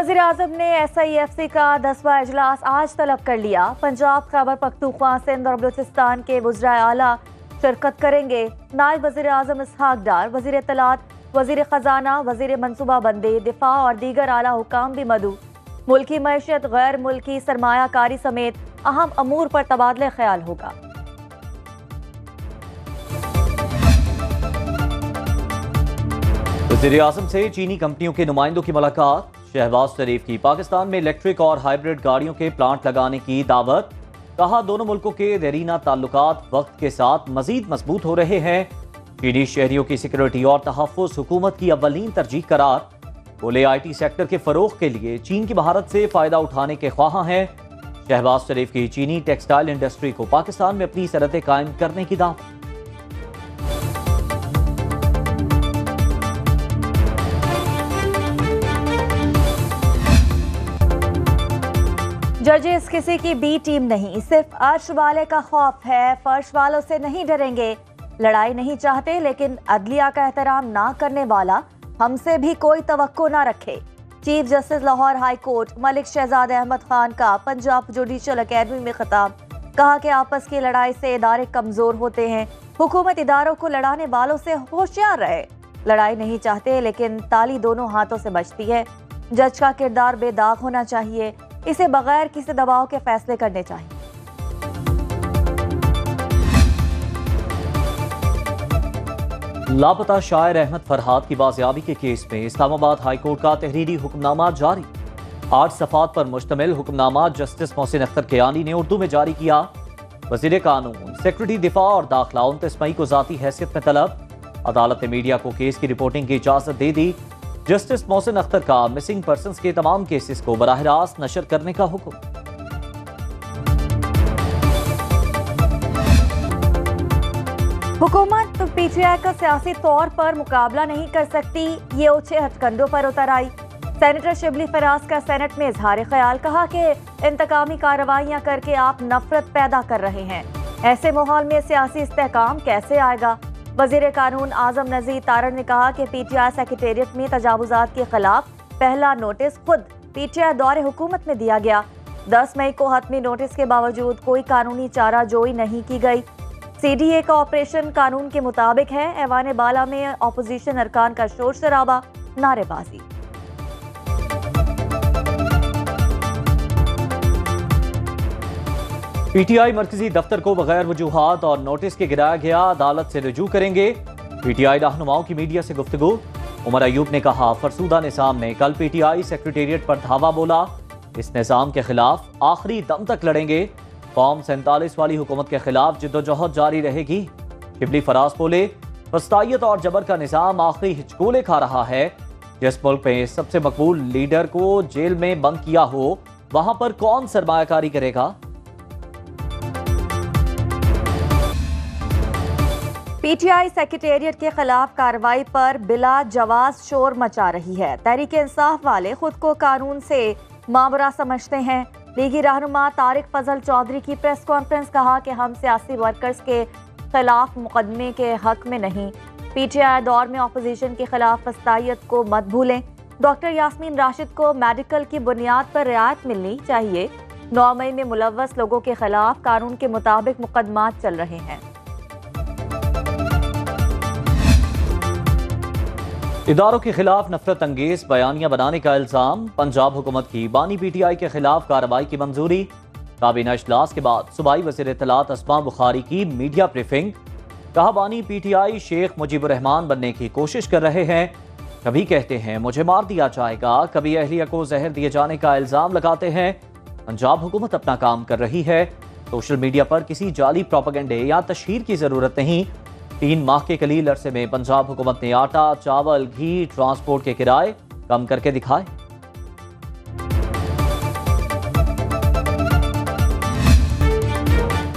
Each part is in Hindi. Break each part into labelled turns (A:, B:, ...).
A: वज़ीर-ए-आज़म ने SIFC का 10वां इजलास आज तलब कर लिया। पंजाब, खैबर पख्तूनख्वा, सिंध और बलूचिस्तान के वज़राए आला शिरकत करेंगे। नायब वज़ीर-ए-आज़म इसहाक डार, वज़ीर इत्तलात, वज़ीर ख़जाना, वज़ीर मनसूबाबंदी, दिफा और दीगर आला हुकाम भी मदऊ। मुल्की मईशत, गैर मुल्की सरमायाकारी समेत अहम अमूर पर तबादला ख्याल होगा।
B: वज़ीर-ए-आज़म से चीनी कंपनियों के नुमाइंदों की मुलाकात। शहबाज शरीफ की पाकिस्तान में इलेक्ट्रिक और हाइब्रिड गाड़ियों के प्लांट लगाने की दावत। कहा, दोनों मुल्कों के देरीना ताल्लुकात वक्त के साथ मजीद मजबूत हो रहे हैं। चीनी शहरियों की सिक्योरिटी और तहफ़्फ़ुज़ हुकूमत की अव्वलीन तरजीह करार। बोले, IT सेक्टर के फरोग के लिए चीन की महारत से फायदा उठाने के ख्वाह हैं। शहबाज शरीफ की चीनी टेक्सटाइल इंडस्ट्री को पाकिस्तान में अपनी सनतें कायम करने की दावत।
A: जजेस किसी की बी टीम नहीं, सिर्फ अर्श वाले का खौफ है, फर्श वालों से नहीं डरेंगे। लड़ाई नहीं चाहते लेकिन अदलिया का एहतराम ना करने वाला हमसे भी कोई तवक्को ना रखे। Chief justice Lahore high court Malik Shahzad Ahmed Khan का पंजाब जुडिशल अकेडमी में खिताब। कहा कि आपस की लड़ाई से इदारे कमजोर होते हैं। हुकूमत इदारों को लड़ाने वालों से होशियार रहे। लड़ाई नहीं चाहते लेकिन ताली दोनों हाथों से बजती है। जज का किरदार बेदाग होना चाहिए। इसे बगैर किसी दबाव के फैसले करने चाहिए।
B: लापता शायर अहमद फरहाद की बाजियाबी के केस में इस्लामाबाद हाई कोर्ट का तहरीरी हुक्मनामा जारी। 8 सफ़ात पर मुश्तमिल हुक्मनामा जस्टिस मोहसिन अख्तर कियानी ने उर्दू में जारी किया। वज़ीर कानून, सेक्रेटरी दिफा और दाखिला 29 मई को ज़ाती हैसियत में तलब। अदालत ने मीडिया को केस की रिपोर्टिंग की इजाज़त दे दी। जस्टिस मोहसिन अख्तर का मिसिंग पर्सन्स के तमाम केसेस को बराह रास्त नशर करने का हुक्म।
A: हुकूमत PTI का सियासी तौर पर मुकाबला नहीं कर सकती, ये ऊंचे हथकंडों पर उतर आई। सेनेटर शिबली फराज का सेनेट में इजहार ख्याल। कहा कि इंतकामी कार्रवाइयां करके आप नफरत पैदा कर रहे हैं। ऐसे माहौल में सियासी इस्तेहकाम कैसे आएगा। वज़ीर कानून आजम नज़ीर तारड़ ने कहा कि PTI सेक्रेटेरिएट में तजावुजात के खिलाफ पहला नोटिस खुद PTI दौरे हुकूमत में दिया गया। 10 मई को हतमी नोटिस के बावजूद कोई कानूनी चाराजोई नहीं की गई। CDA का ऑपरेशन कानून के मुताबिक है। ऐवान बाला में अपोजिशन अरकान का शोर शराबा, नारेबाजी।
B: PTI मरकजी दफ्तर को बगैर वजूहात और नोटिस के गिराया गया, अदालत से रुजू करेंगे। PTI रहनुमाओं की मीडिया से गुफ्तगू। उमर अयूब ने कहा, फरसूदा निज़ाम ने कल PTI सेक्रेटेरिएट पर धावा बोला। इस निज़ाम के खिलाफ आखिरी दम तक लड़ेंगे। फॉर्म 47 वाली हुकूमत के खिलाफ जिद्दोजहद जारी रहेगी। शिबली फराज बोले, वस्तायत और जबर का निज़ाम आखिरी हिचकोले खा रहा है। जिस मुल्क में सबसे मकबूल लीडर को जेल में बंद किया हो, वहां पर कौन सरमायाकारी करेगा।
A: PTI सेक्रेटेरिएट के खिलाफ कार्रवाई पर बिला जवाज शोर मचा रही है। तहरीक इंसाफ वाले खुद को कानून से मामरा समझते हैं। लीगी रहनुमा तारिक फजल चौधरी की प्रेस कॉन्फ्रेंस। कहा कि हम सियासी वर्कर्स के खिलाफ मुकदमे के हक में नहीं। PTI दौर में अपोजिशन के खिलाफ वस्तायत को मत भूलें। डॉक्टर यास्मीन राशिद को मेडिकल की बुनियाद पर रियायत मिलनी चाहिए। 9 मई में मुलव्वस लोगों के खिलाफ कानून के मुताबिक मुकदमात चल रहे हैं।
B: इदारों के खिलाफ नफरत अंगेज बयानियां बनाने का इल्जाम। पंजाब हुकूमत की बानी PTI के खिलाफ कार्रवाई की मंजूरी। काबीना इजलास के बाद सूबाई वज़ीर इत्तलात अस्मा बुखारी की मीडिया ब्रीफिंग। कहा, बानी PTI शेख मुजीबुर रहमान बनने की कोशिश कर रहे हैं। कभी कहते हैं मुझे मार दिया जाएगा, कभी अहलिया को जहर दिए जाने का इल्जाम लगाते हैं। पंजाब हुकूमत अपना काम कर रही है। सोशल मीडिया पर किसी जाली प्रोपेगेंडे या तशहीर की जरूरत नहीं। 3 माह के कलील अरसे में पंजाब हुकूमत ने आटा, चावल, घी, ट्रांसपोर्ट के किराए कम करके दिखाए।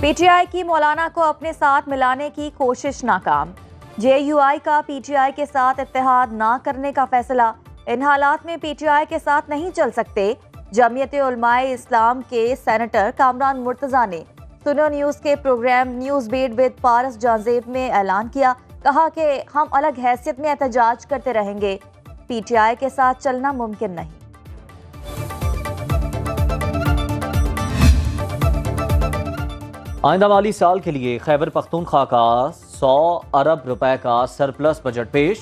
A: PTI की मौलाना को अपने साथ मिलाने की कोशिश नाकाम। JUI का PTI के साथ इत्तेहाद ना करने का फैसला। इन हालात में PTI के साथ नहीं चल सकते। जमीयत उलमाए इस्लाम के सेनेटर कामरान मुर्तजा ने सुनो न्यूज के प्रोग्राम न्यूज बीट विद पारस जाजेब में ऐलान किया। कहा कि हम अलग हैसियत में एहतजाज करते रहेंगे। PTI के साथ चलना मुमकिन नहीं।
B: आइंदा माली साल के लिए खैबर पख्तूनख्वा का 100 अरब रुपए का सरप्लस बजट पेश।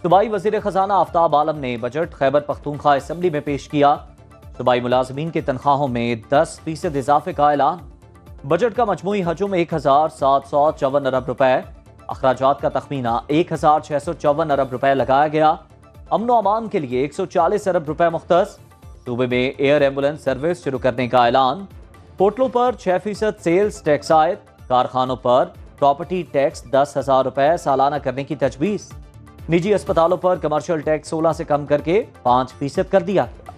B: सूबाई वजीर खजाना आफ्ताब आलम ने बजट खैबर पख्तूनख्वा असम्बली में पेश किया। सूबाई मुलाजमीन की तनख्वाहों में 10% इजाफे का ऐलान। बजट का मजमूई हजम 1754 अरब रुपए, अखराजात का तखमीना 1654 अरब रुपए लगाया गया। अमन अमान के लिए 140 अरब रुपए मुख्तस। सूबे में एयर एम्बुलेंस सर्विस शुरू करने का ऐलान। होटलों पर 6% सेल्स टैक्स आयद। कारखानों पर प्रॉपर्टी टैक्स 10,000 रुपए सालाना करने की तजवीज़। निजी अस्पतालों पर कमर्शियल टैक्स 16 से कम करके 5% कर दिया गया।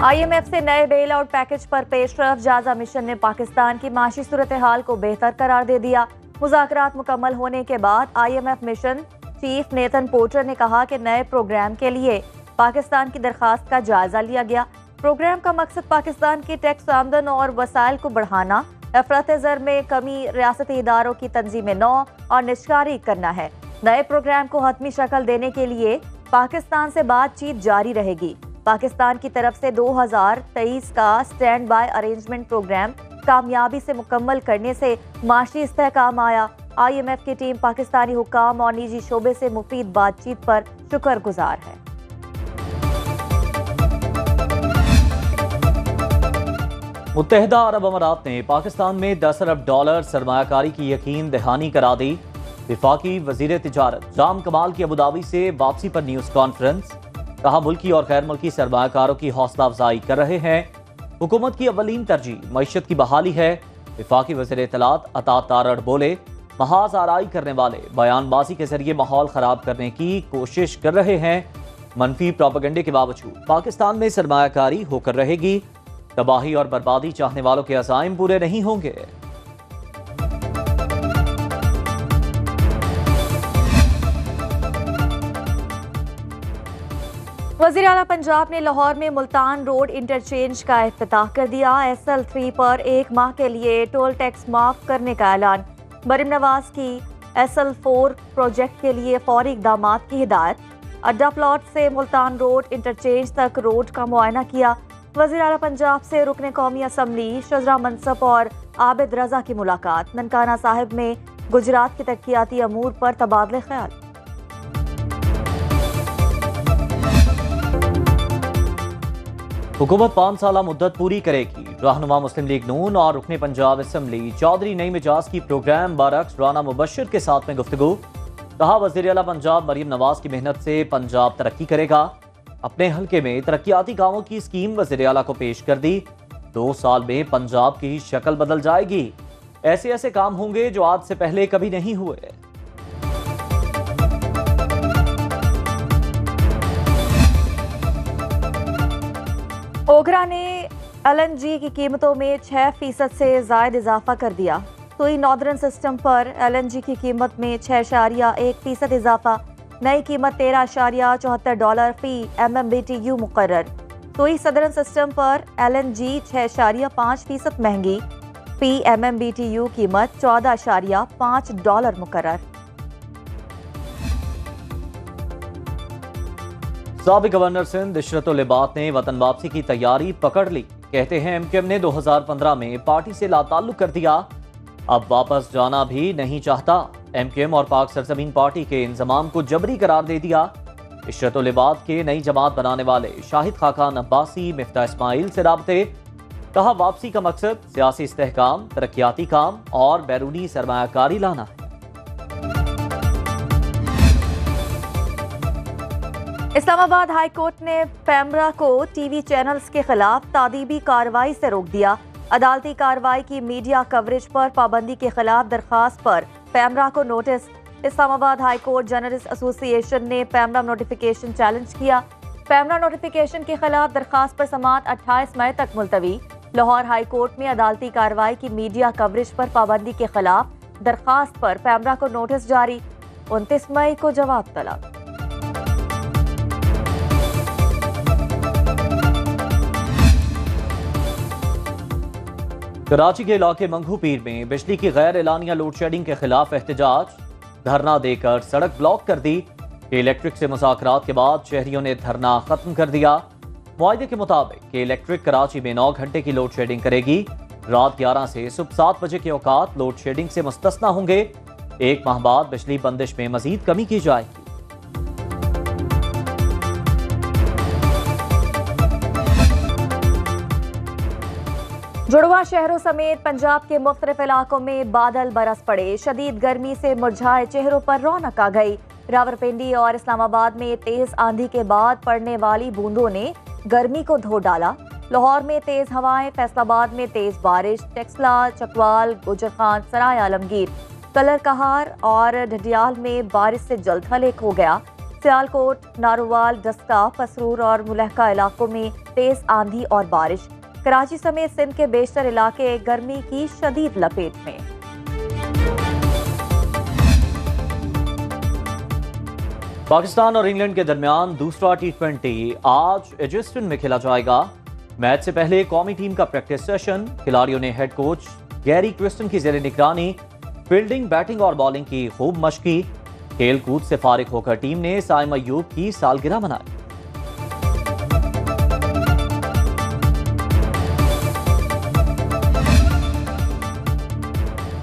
A: IMF से नए बेल आउट पैकेज पर पेशरफ। जायजा मिशन ने पाकिस्तान की माशी सूरत हाल को बेहतर करार दे दिया। मुज़ाकरात मुकम्मल होने के बाद IMF mission chief Nathan porter ने कहा कि नए प्रोग्राम के लिए पाकिस्तान की दरखास्त का जायजा लिया गया। प्रोग्राम का मकसद पाकिस्तान की टैक्स आमदन और वसाइल को बढ़ाना, अफरात ज़र में कमी, रियासती इदारों की तंजीम नौ और निष्कारी करना है। नए प्रोग्राम को हतमी शक्ल देने के लिए पाकिस्तान से बातचीत जारी रहेगी। पाकिस्तान की तरफ से 2023 का स्टैंड बाय अरेंजमेंट प्रोग्राम कामयाबी से मुकम्मल करने से माशी इस्तेहकाम आया। IMF की टीम पाकिस्तानी हुक्काम और निजी शोबे से मुफीद बातचीत पर शुक्रगुजार है।
B: मुत्तहिदा अरब अमारात ने पाकिस्तान में 10 अरब डॉलर सरमायाकारी की यकीन दहानी करा दी। विफाकी वजीर तिजारत जाम कमाल की अबुधाबी से वापसी पर न्यूज़ कॉन्फ्रेंस। कहा मुल्की और गैर मुल्की सरमायाकारों की हौसला अफजाई कर रहे हैं। हुकूमत की अवलीन तरजीह मईशत की बहाली है। विफाकी वजीर इत्तलात अता तारड़ बोले, महाज आराई करने वाले बयानबाजी के जरिए माहौल खराब करने की कोशिश कर रहे हैं। मनफी प्रोपेगेंडे के बावजूद पाकिस्तान में सरमायाकारी होकर रहेगी। तबाही और बर्बादी चाहने वालों के अज़ाइम पूरे नहीं होंगे।
A: वज़ीर आला पंजाब ने लाहौर में मुल्तान रोड इंटरचेंज का इफ्तिताह कर दिया। SL3 पर 1 माह के लिए टोल टैक्स माफ करने का ऐलान। मरीम नवाज की SL4 प्रोजेक्ट के लिए फौरी इक़दाम की हिदायत। अड्डा प्लॉट से मुल्तान रोड इंटरचेंज तक रोड का मुआयना किया। वज़ीर आला पंजाब से रुकन कौमी असम्बली शजरा मनसब और आबिद रजा की मुलाकात। ननकाना साहिब में गुजरात के तरक्याती अमूर पर तबादले ख्याल।
B: हुकूमत 5 साला मुद्दत पूरी करेगी। रहनुमा मुस्लिम लीग नून और रुकने पंजाब असम्बली चौधरी नईम मिजाज की प्रोग्राम बरक्स राना मुबश्शिर के साथ में गुफ्तगू। कहा वज़ीर आला पंजाब मरीम नवाज की मेहनत से पंजाब तरक्की करेगा। अपने हल्के में तरक्याती कामों की स्कीम वज़ीर आला को पेश कर दी। 2 साल में पंजाब की शक्ल बदल जाएगी। ऐसे ऐसे काम होंगे जो आज से पहले कभी नहीं हुए।
A: ओगरा ने LNG की कीमतों में 6% से ज़ायद इजाफा कर दिया। सुई नॉर्दर्न सिस्टम पर LNG की कीमत में 6.1% इजाफा। नई कीमत $13.74 फी MMBTU मुकर्रर। सुई सदर्न सिस्टम पर LNG 6.5% महंगी। फी MMBTU कीमत $14.5 मुकर्रर।
B: साबिक गवर्नर सिंध इशरतुल लिबात ने वतन वापसी की तैयारी पकड़ ली। कहते हैं MKM ने 2015 में पार्टी से लाताल्लुक कर दिया, अब वापस जाना भी नहीं चाहता। MKM और पाक सरजमीन पार्टी के इंजमाम को जबरी करार दे दिया। इशरतुल लिबात के नई जमात बनाने वाले शाहिद खाकान अब्बासी मिफ्ता इस्माइल से राबते। कहा वापसी का मकसद सियासी इस्तेहकाम, तरक्याती काम और बैरूनी सरमायाकारी लाना है।
A: इस्लामाबाद हाई कोर्ट ने पैमरा को टीवी चैनल्स के खिलाफ तादीबी कार्रवाई से रोक दिया। अदालती कार्रवाई की मीडिया कवरेज पर पाबंदी के खिलाफ दरखास्त पर पैमरा को notice. Islamabad high court journalist association ने पैमरा नोटिफिकेशन चैलेंज किया। पैमरा नोटिफिकेशन के खिलाफ दरखास्त पर समाअत 28 मई तक मुलतवी। लाहौर हाई कोर्ट में अदालती कार्रवाई की मीडिया कवरेज पर पाबंदी के खिलाफ दरखास्त पर पैमरा को नोटिस जारी। 29 मई को जवाब तलब।
B: कराची के इलाके मंगू पीर में बिजली की गैर एलानिया लोड शेडिंग के खिलाफ एहतजाज। धरना देकर सड़क ब्लॉक कर दी। इलेक्ट्रिक से मुज़ाकरात के बाद शहरियों ने धरना खत्म कर दिया। मुआहदे के मुताबिक कि इलेक्ट्रिक कराची में 9 घंटे की लोड शेडिंग करेगी। रात 11 से सुबह 7 बजे के औकात लोड शेडिंग से मुस्तस्ना होंगे। 1 माह बाद बिजली बंदिश में मजीद कमी की जाएगी।
A: जुड़वा शहरों समेत पंजाब के मुख्तलिफ इलाकों में बादल बरस पड़े। शदीद गर्मी से मुरझाए चेहरों पर रौनक आ गई। रावलपिंडी और इस्लामाबाद में तेज आंधी के बाद पड़ने वाली बूंदों ने गर्मी को धो डाला। लाहौर में तेज हवाएं, फैसलाबाद में तेज बारिश, टेक्सला, चकवाल, गुजरखान, सराय आलमगीर, कलर कहार और ढडियाल में बारिश से जल्द हलेक हो गया। सियालकोट, नारोवाल, डस्का, पसरूर और मुलहका इलाकों में तेज आंधी और बारिश। कराची समेत सिंध के बेशतर इलाके गर्मी की शदीद लपेट में।
B: पाकिस्तान और इंग्लैंड के दरमियान दूसरा T20 आज एजिस्टन में खेला जाएगा। मैच से पहले कौमी टीम का प्रैक्टिस सेशन। खिलाड़ियों ने हेड कोच गैरी क्रिस्टन की जेर निगरानी फील्डिंग, बैटिंग और बॉलिंग की खूब मशक की। खेल कूद से फारिग होकर टीम ने साइम अयूब की सालगिरह मनाई।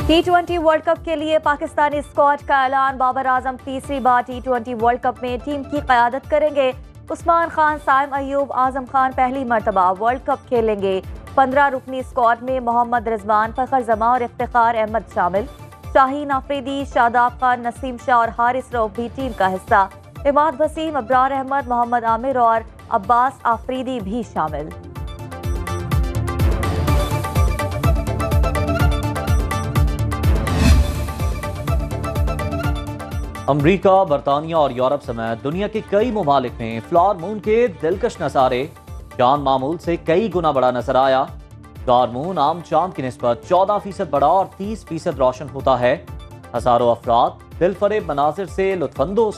A: T20 वर्ल्ड कप के लिए पाकिस्तानी स्क्वाड का ऐलान। बाबर आजम तीसरी बार T20 वर्ल्ड कप में टीम की क़यादत करेंगे। उस्मान खान, साइम अयूब, आजम खान पहली मरतबा वर्ल्ड कप खेलेंगे। 15 रुकनी स्क्वाड में मोहम्मद रिजवान, फखर जमा और इफ्तिखार अहमद शामिल। शाहीन आफरीदी, शादाब खान, नसीम शाह और हारिस रऊफ भी टीम का हिस्सा। इमाद वसीम, अब्रार अहमद, मोहम्मद आमिर और अब्बास आफरीदी भी शामिल।
B: अमरीका, बरतानिया और यूरोप समेत दुनिया के कई ममालिक में फ्लावर मून के दिलकश नज़ारे चांद मामूल से कई गुना बड़ा नजर आया। फ्लावर मून आम चांद की निस्बत 14% बड़ा और 30% रोशन होता है। हजारों अफराद दिलफरेब मनाजिर से लुत्फानंदोज